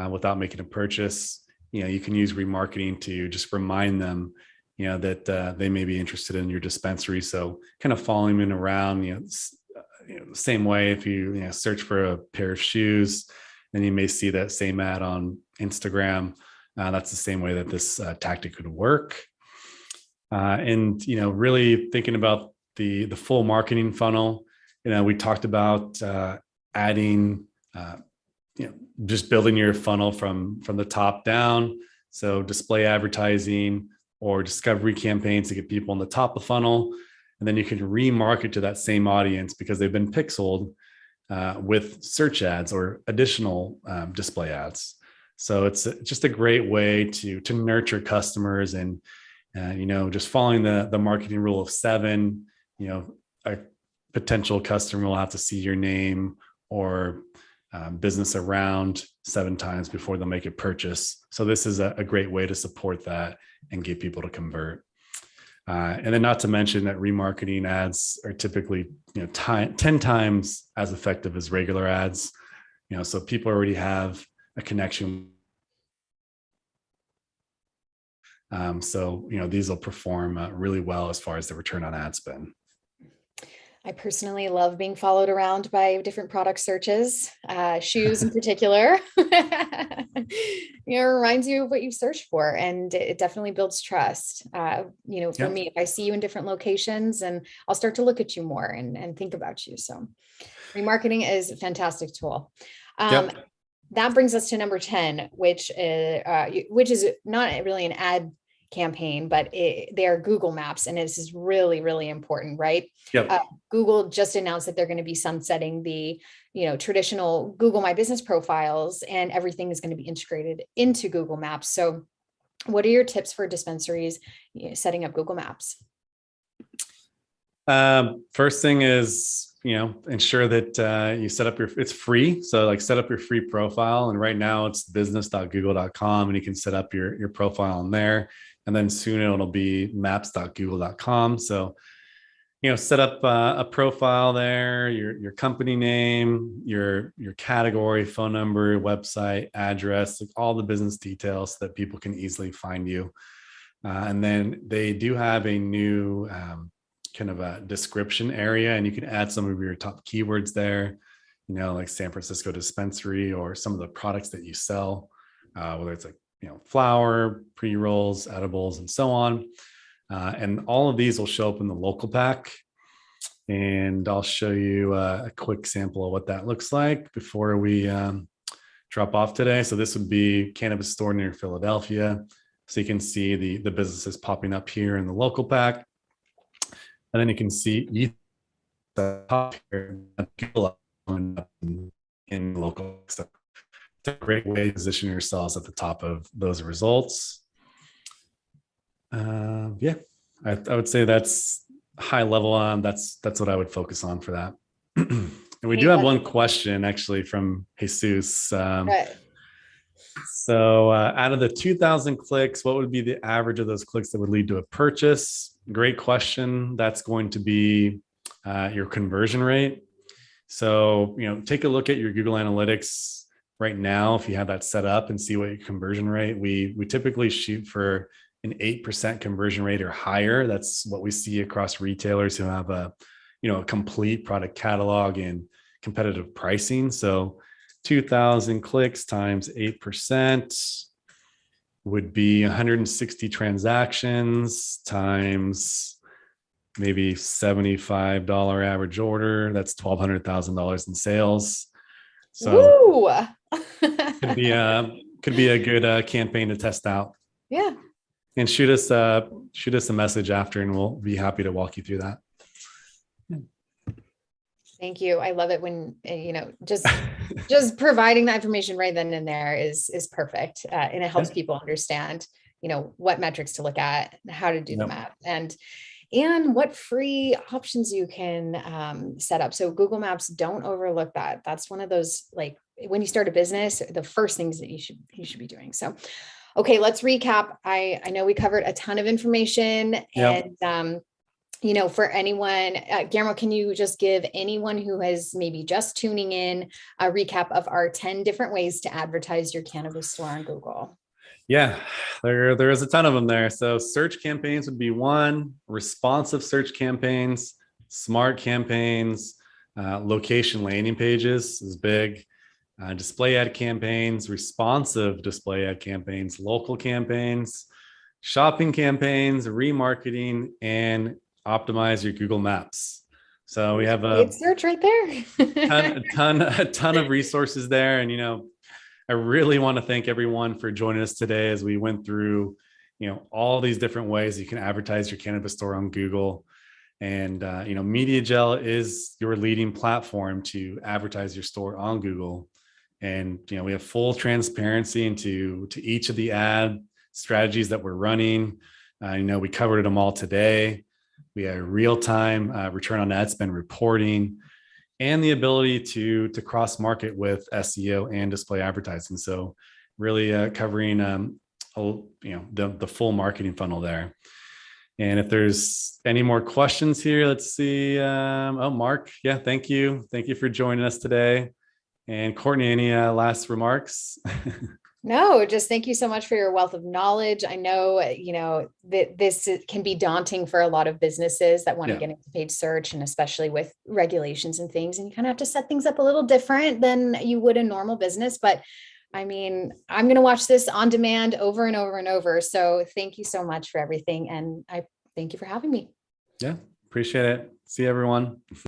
without making a purchase. You can use remarketing to just remind them, that they may be interested in your dispensary. So kind of following them around, the same way if you search for a pair of shoes, then you may see that same ad on Instagram. That's the same way that this tactic could work. And really thinking about the full marketing funnel. We talked about adding, just building your funnel from the top down. So display advertising or discovery campaigns to get people on the top of the funnel. And then you can remarket to that same audience because they've been pixeled with search ads or additional display ads. So it's just a great way to nurture customers and, just following the marketing rule of 7, a potential customer will have to see your name or business around 7 times before they'll make a purchase. So this is a great way to support that and get people to convert. And then not to mention that remarketing ads are typically 10 times as effective as regular ads. So people already have a connection. So these will perform really well as far as the return on ad spend. I personally love being followed around by different product searches, shoes in particular. It reminds you of what you search for, and it definitely builds trust. For me, if I see you in different locations, and I'll start to look at you more and think about you. So remarketing is a fantastic tool. That brings us to number 10, which is not really an ad campaign, but they are Google Maps, and this is really, really important, right? Google just announced that they're going to be sunsetting the traditional Google My Business profiles, and everything is going to be integrated into Google Maps. So what are your tips for dispensaries setting up Google Maps? First thing is, ensure that you set up it's free. So like set up your free profile. And right now it's business.google.com, and you can set up your profile on there. And then soon it'll be maps.google.com. So, set up a profile there, your company name, your category, phone number, website, address, like all the business details so that people can easily find you. And then they do have a new kind of a description area, and you can add some of your top keywords there, like San Francisco dispensary, or some of the products that you sell, whether it's like, flower, pre-rolls, edibles, and so on. And all of these will show up in the local pack. And I'll show you a quick sample of what that looks like before we drop off today. So this would be Cannabis store near Philadelphia. So you can see the businesses popping up here in the local pack. And then you can see the top here in local. So it's a great way to position yourselves at the top of those results. I would say that's high level on. That's what I would focus on for that. And we do have one question actually from Jesus. So out of the 2,000 clicks, what would be the average of those clicks that would lead to a purchase? Great question. That's going to be your conversion rate. So, take a look at your Google Analytics right now, if you have that set up, and see what your conversion rate. We typically shoot for an 8% conversion rate or higher. That's what we see across retailers who have a complete product catalog and competitive pricing. So 2,000 clicks times 8% would be 160 transactions times maybe $75 average order. That's $1,200,000 in sales. So could be a good campaign to test out. Yeah. And shoot us a message after, and we'll be happy to walk you through that. Thank you. I love it when, just providing that information right then and there is perfect. And it helps people understand, what metrics to look at, how to do the map, and what free options you can set up. So Google Maps, don't overlook that. That's one of those, like when you start a business, the first things that you should be doing. So, okay, let's recap. I know we covered a ton of information, and for anyone, Guillermo, can you just give anyone who has maybe just tuning in a recap of our 10 different ways to advertise your cannabis store on Google? Yeah, there is a ton of them there. So search campaigns would be one, responsive search campaigns, smart campaigns, location landing pages is big, display ad campaigns, responsive display ad campaigns, local campaigns, shopping campaigns, remarketing, and optimize your Google Maps. So we have a search right there. a ton of resources there. And, I really want to thank everyone for joining us today as we went through, all these different ways you can advertise your cannabis store on Google. And, Mediajel is your leading platform to advertise your store on Google. And, we have full transparency into each of the ad strategies that we're running. We covered them all today. We have real-time return on ad spend reporting, and the ability to cross-market with SEO and display advertising. So really covering the full marketing funnel there. And if there's any more questions here, let's see. Mark, thank you. Thank you for joining us today. And Courtney, any last remarks? No, just thank you so much for your wealth of knowledge. I know, that this can be daunting for a lot of businesses that want to Yeah. get into paid search, and especially with regulations and things, and you kind of have to set things up a little different than you would a normal business. But I mean, I'm going to watch this on demand over and over and over. So thank you so much for everything. And I thank you for having me. Yeah. Appreciate it. See you, everyone.